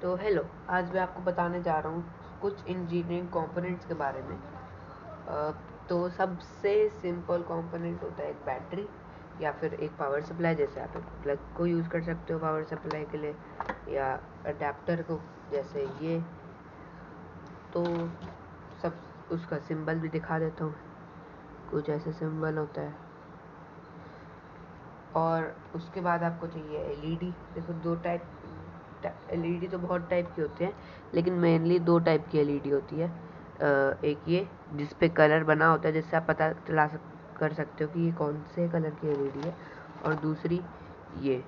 तो हेलो, आज मैं आपको बताने जा रहा हूँ कुछ इंजीनियरिंग कंपोनेंट्स के बारे में। तो सबसे सिंपल कंपोनेंट होता है एक बैटरी या फिर एक पावर सप्लाई। जैसे आप एक प्लग को यूज़ कर सकते हो पावर सप्लाई के लिए, या अडेप्टर को जैसे ये। तो सब उसका सिंबल भी दिखा देता हूँ, कुछ ऐसे सिंबल होता है। और उसके बाद आपको चाहिए एलईडी। देखो दो टाइप एलईडी तो बहुत टाइप की होती हैं, लेकिन मेनली दो टाइप की एलईडी होती है। एक ये जिस पे कलर बना होता है, जिससे आप पता कर सकते हो कि ये कौन से कलर की एलईडी है। और दूसरी ये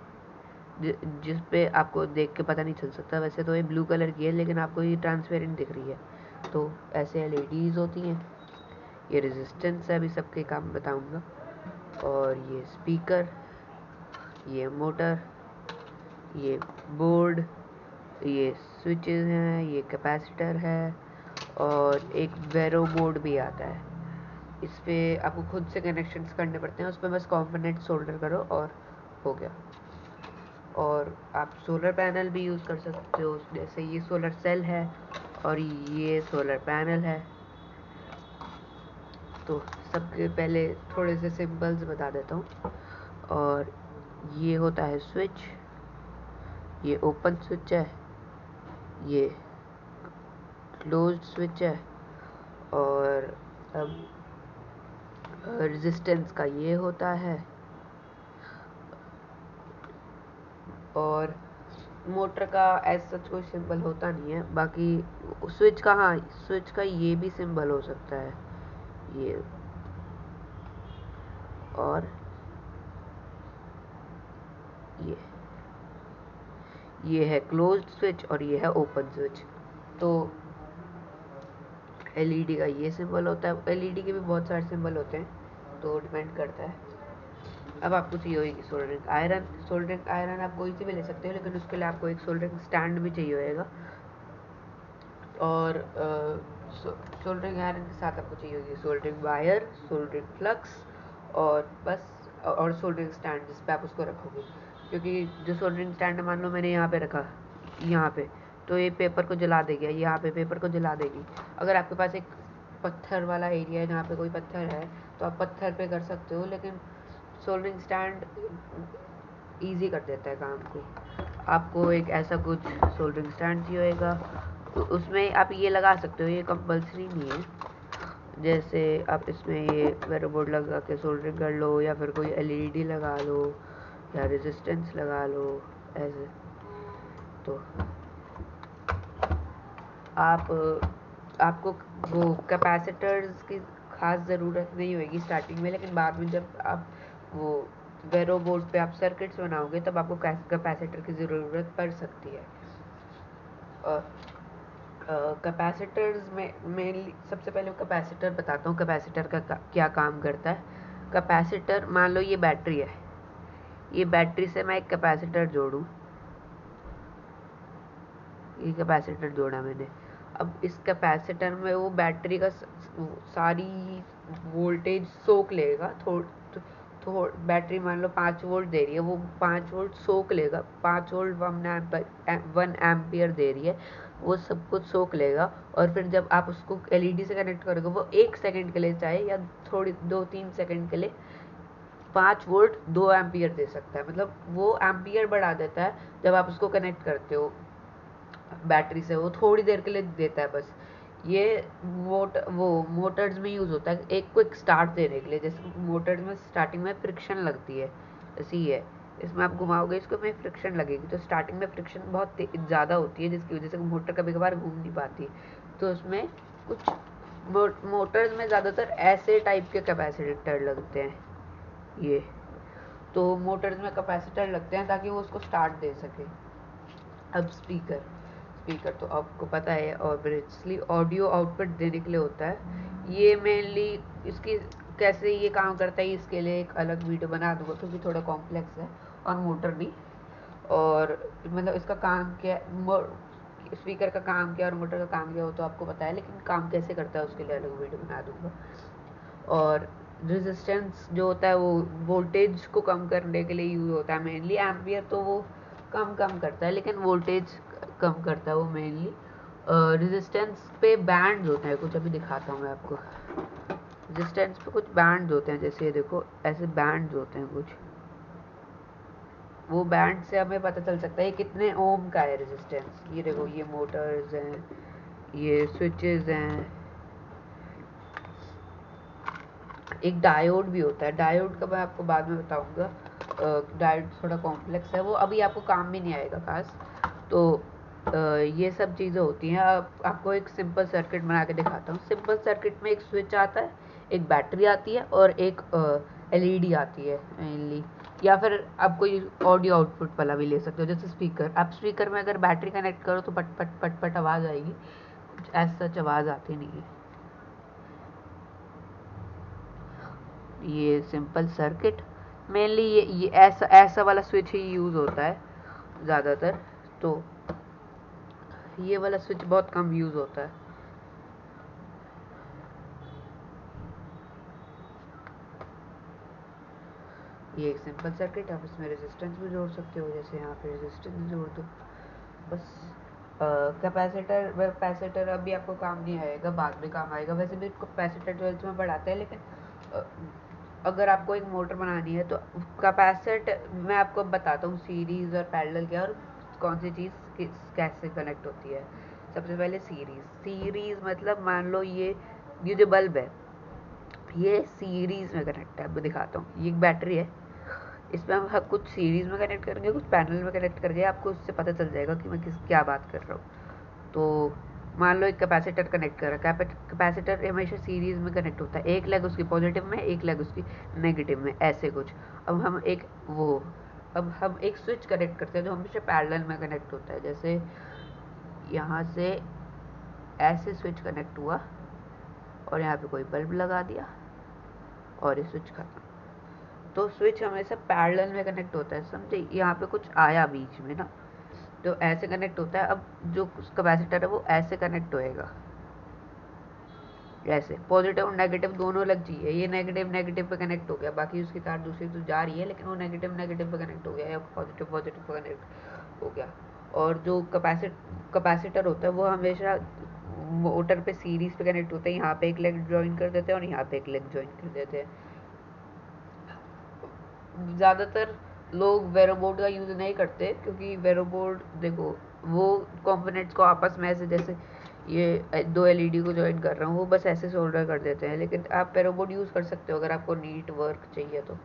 जिस पे आपको देख के पता नहीं चल सकता। वैसे तो ये ब्लू कलर की है, लेकिन आपको ये ट्रांसपेरेंट दिख रही है। तो ऐसे एलईडीज होती हैं। ये रेजिस्टेंस है, अभी सबके काम बताऊंगा। और ये स्पीकर, ये मोटर, ये बोर्ड, ये स्विचेस हैं, ये कैपेसिटर है, और एक वेरो बोर्ड भी आता है। इस पे आपको खुद से कनेक्शंस करने पड़ते हैं, उस पर बस कंपोनेंट सोल्डर करो और हो गया। और आप सोलर पैनल भी यूज़ कर सकते हो, जैसे ये सोलर सेल है और ये सोलर पैनल है। तो सबसे पहले थोड़े से सिंबल्स बता देता हूँ। और ये होता है स्विच, ये ओपन स्विच है, ये क्लोज स्विच है, और अब रेजिस्टेंस का ये होता है। और मोटर का ऐसा कोई सिंबल होता नहीं है। बाकी स्विच का, हाँ, स्विच का ये भी सिंबल हो सकता है, ये। और ये है क्लोज्ड स्विच और ये है ओपन स्विच। तो एलईडी का ये सिंबल होता है। एलईडी के भी बहुत सारे सिंबल होते हैं, तो डिपेंड करता है। अब आपको चाहिए होगी सोल्डरिंग आयरन। सोल्डरिंग आयरन आप कोई सी भी ले सकते हो, लेकिन उसके लिए आपको एक सोल्डरिंग स्टैंड भी चाहिए होगा। और सोल्डरिंग आयरन के साथ आपको चाहिए होगी सोल्डरिंग वायर, सोल्डरिंग फ्लक्स, और बस, और सोल्डरिंग स्टैंड जिस पे आप उसको रखोगे। क्योंकि जो सोल्डरिंग स्टैंड है, मान लो मैंने यहाँ पे रखा, यहाँ पे, तो ये पेपर को जला देगी, यहाँ पे पेपर को जला देगी। अगर आपके पास एक पत्थर वाला एरिया है जहाँ पे कोई पत्थर है, तो आप पत्थर पे कर सकते हो, लेकिन सोल्डरिंग स्टैंड ईजी कर देता है काम को। आपको एक ऐसा कुछ सोल्डरिंग स्टैंड चाहिए होगा। तो उसमें आप ये लगा सकते हो, ये कंपलसरी नहीं है। जैसे आप इसमें ये वेरो बोर्ड लगा के सोल्डरिंग कर लो, या फिर कोई एलईडी लगा लो, या रेजिस्टेंस लगा लो, ऐसे। तो आपको वो कैपेसिटर्स की ख़ास ज़रूरत नहीं होगी स्टार्टिंग में, लेकिन बाद में जब आप वो वेरो बोर्ड पे आप सर्किट्स बनाओगे, तब आपको कैपेसिटर की ज़रूरत पड़ सकती है। कैपेसिटर्स में मेनली सबसे पहले कैपेसिटर बताता हूँ, कैपेसिटर का क्या काम करता है। कैपेसिटर, मान लो ये बैटरी है, ये बैटरी से मैं एक कैपेसिटर जोड़ूँ, ये कैपेसिटर जोड़ा मैंने। अब इस कैपेसिटर में वो बैटरी का सारी वोल्टेज सोख लेगा। बैटरी मान लो 5 वोल्ट दे रही है, वो 5 वोल्ट सोख लेगा। 5 वोल्ट 1 एम्पियर दे रही है, वो सब कुछ सोख लेगा। और फिर जब आप उसको एलईडी से कनेक्ट करोगे, वो 1 सेकंड के लिए चाहे या थोड़ी 2-3 सेकंड के लिए 5 वोल्ट 2 एम्पियर दे सकता है। मतलब वो एम्पियर बढ़ा देता है जब आप उसको कनेक्ट करते हो बैटरी से। वो थोड़ी देर के लिए देता है बस। ये मोटर्स में यूज़ होता है एक क्विक स्टार्ट देने के लिए। जैसे मोटर्स में स्टार्टिंग में फ्रिक्शन लगती है, ऐसी है। इसमें आप घुमाओगे इसको, में फ्रिक्शन लगेगी, तो स्टार्टिंग में फ्रिक्शन बहुत ज़्यादा होती है, जिसकी वजह से मोटर कभी कभार घूम नहीं पाती। तो उसमें कुछ मोटर्स में ज़्यादातर ऐसे टाइप के कैपेसिटर लगते हैं, ये। तो मोटर्स में कैपेसिटर लगते हैं ताकि वो उसको स्टार्ट दे सके। अब स्पीकर तो आपको पता है, ऑब्वियसली ऑडियो आउटपुट देने के लिए होता है। ये मेनली इसकी कैसे ये काम करता है, इसके लिए एक अलग वीडियो बना दूंगा, क्योंकि थोड़ा कॉम्प्लेक्स है और मोटर नहीं। और मतलब इसका काम क्या, स्पीकर का काम क्या और मोटर का काम क्या हो तो आपको पता है, लेकिन काम कैसे करता है उसके लिए अलग वीडियो बना दूंगा। और रेजिस्टेंस जो होता है वो वोल्टेज को कम करने के लिए यूज़ होता है मेनली। एम्पियर तो वो कम करता है, लेकिन वोल्टेज कम करता है वो मेनली। रेजिस्टेंस पे बैंड्स होते हैं कुछ, अभी दिखाता हूँ मैं आपको। रेजिस्टेंस पे कुछ बैंड्स होते हैं, जैसे ये देखो ऐसे बैंड्स होते हैं कुछ, वो बैंड से हमें पता चल सकता है कितने ओम का है रेजिस्टेंस। ये देखो ये मोटर्स हैं, ये स्विचेस हैं, एक डायोड भी होता है। डायोड का मैं आपको बाद में बताऊंगा, डायोड थोड़ा कॉम्प्लेक्स है, वो अभी आपको काम भी नहीं आएगा खास। तो ये सब चीज़ें होती हैं। आपको एक सिंपल सर्किट बना के दिखाता हूँ। सिंपल सर्किट में एक स्विच आता है, एक बैटरी आती है और एक एलईडी आती है मेनली, या फिर आप कोई ऑडियो आउटपुट वाला भी ले सकते हो, जैसे स्पीकर। आप स्पीकर में अगर बैटरी कनेक्ट करो तो पट पट पट पट आवाज़ आएगी, कुछ ऐसा सच आवाज़ आती नहीं है। ये सिंपल सर्किट मेनली ये ऐसा ऐसा वाला स्विच ही यूज़ होता है ज़्यादातर, तो ये वाला स्विच बहुत कम यूज़ होता है। ये एक सिंपल सर्किट, आप इसमें रेजिस्टेंस भी जोड़ सकते हो, जैसे यहाँ पे रेजिस्टेंस जोड़ दो बस। कैपेसिटर कैपेसिटर अभी आपको काम नहीं आएगा, बाद में काम आएगा। वैसे भी कैपेसिटर 12th में पढ़ाते हैं, लेकिन अगर आपको एक मोटर बनानी है तो कैपेसिटर मैं आपको बताता हूँ सीरीज़ और पैरेलल क्या, और कौन सी चीज़ कैसे कनेक्ट होती है। सबसे पहले सीरीज़ मतलब मान लो ये जो बल्ब है ये सीरीज़ में कनेक्ट है। आपको दिखाता हूँ, ये एक बैटरी है, इसमें हम कुछ सीरीज़ में कनेक्ट करेंगे, कुछ पैरेलल में कनेक्ट करेंगे। आपको उससे पता चल जाएगा कि मैं क्या बात कर रहा हूँ। तो मान लो एक कैपेसिटर कनेक्ट कर रहा है, कैपेसिटर हमेशा सीरीज़ में कनेक्ट होता है, एक लेग उसकी पॉजिटिव में, एक लेग उसकी नेगेटिव में, ऐसे कुछ। अब हम एक स्विच कनेक्ट करते हैं जो हमेशा पैरेलल में कनेक्ट होता है, जैसे यहाँ से ऐसे स्विच कनेक्ट हुआ और यहाँ पे कोई बल्ब लगा दिया और ये स्विच खत्म। तो स्विच हमेशा पैरेलल में कनेक्ट होता है, समझे। यहाँ पे कुछ आया बीच में ना, तो ऐसे कनेक्ट होता है। अब जो कैपेसिटर है वो ऐसे कनेक्ट होएगा, ऐसे पॉजिटिव और नेगेटिव दोनों लग चाहिए। ये नेगेटिव नेगेटिव पे कनेक्ट हो गया, बाकी उसकी तार दूसरी तो जा रही है, लेकिन वो नेगेटिव नेगेटिव पे कनेक्ट हो गया या पॉजिटिव पॉजिटिव पे कनेक्ट हो गया। और जो कैपेसिटर होता है वो हमेशा मोटर पे सीरीज पे कनेक्ट होता है। यहाँ पे एक लेग ज्वाइन कर देते हैं और यहाँ पे एक लेग ज्वाइन कर देते हैं। ज़्यादातर लोग वेरो बोर्ड का यूज़ नहीं करते, क्योंकि वेरो बोर्ड देखो वो कंपोनेंट्स को आपस में ऐसे, जैसे ये दो एलईडी को ज्वाइन कर रहा हूँ, वो बस ऐसे सोल्डर कर देते हैं। लेकिन आप वेरो बोर्ड यूज़ कर सकते हो अगर आपको नीट वर्क चाहिए तो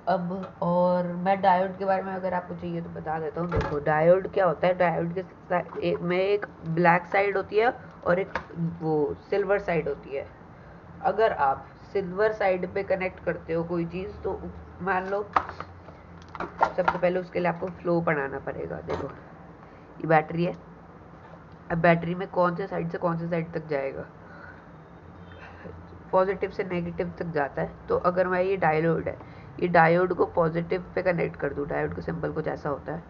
अब और मैं डायोड के बारे में अगर आपको चाहिए तो बता देता हूँ। देखो डायोड क्या होता है, डायोड के में एक ब्लैक साइड होती है और एक वो सिल्वर साइड होती है। अगर आप सिल्वर साइड पे कनेक्ट करते हो कोई चीज़, तो मान लो सबसे पहले उसके लिए आपको फ्लो बनाना पड़ेगा। देखो ये बैटरी है, अब बैटरी में कौन से साइड से कौन से साइड तक जाएगा, पॉजिटिव से नेगेटिव तक जाता है। तो अगर मैं ये डायोड है, ये डायोड को पॉजिटिव पे कनेक्ट कर दूँ, डायोड का सिंबल कुछ ऐसा होता है।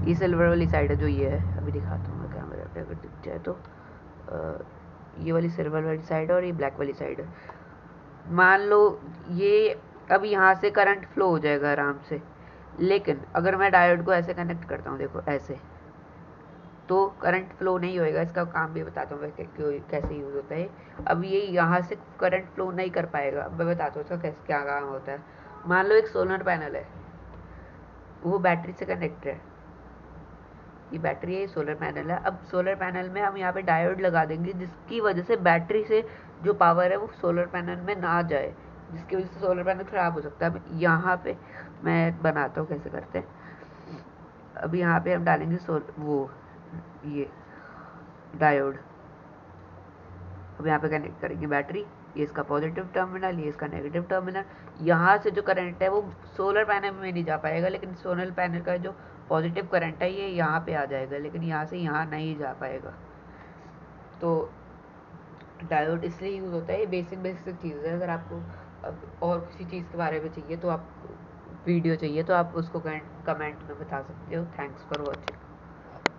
ये सिल्वर वाली साइड है जो ये है, अभी दिखाता हूँ मैं कैमरे पे अगर दिख जाए तो। ये वाली सिल्वर वाली साइड है और ये ब्लैक वाली साइड है। मान लो ये अब यहाँ से करंट फ्लो हो जाएगा आराम से, लेकिन अगर मैं डायोड को ऐसे कनेक्ट करता हूँ, देखो ऐसे, तो करंट फ्लो नहीं होएगा। इसका काम भी बताता हूँ मैं कैसे यूज़ होता है। अब ये यहाँ से करंट फ्लो नहीं कर पाएगा, मैं बताता हूँ इसका कैसे क्या काम होता है। मान लो एक सोलर पैनल है, वो बैटरी से कनेक्ट है, ये बैटरी है, ये सोलर पैनल है। अब सोलर पैनल में हम यहाँ पे डायोड लगा देंगे, जिसकी वजह से बैटरी से जो पावर है वो सोलर पैनल में ना जाए, जिसकी वजह से सोलर पैनल ख़राब हो सकता है। अब यहाँ पे मैं बनाता हूँ कैसे करते हैं। अब यहाँ पे हम डालेंगे ये डायोड। अब यहाँ पे कनेक्ट करेंगे बैटरी, ये इसका पॉजिटिव टर्मिनल, ये इसका नेगेटिव टर्मिनल। यहाँ से जो करंट है वो सोलर पैनल में नहीं जा पाएगा, लेकिन सोलर पैनल का जो पॉजिटिव करंट है ये यहाँ पे आ जाएगा, लेकिन यहाँ से यहाँ नहीं जा पाएगा। तो डायोड इसलिए यूज़ होता है, ये बेसिक बेसिक चीज़ है। अगर आपको अब और किसी चीज़ के बारे में चाहिए तो आप वीडियो चाहिए तो आप उसको कमेंट में बता सकते हो। Thanks for watching.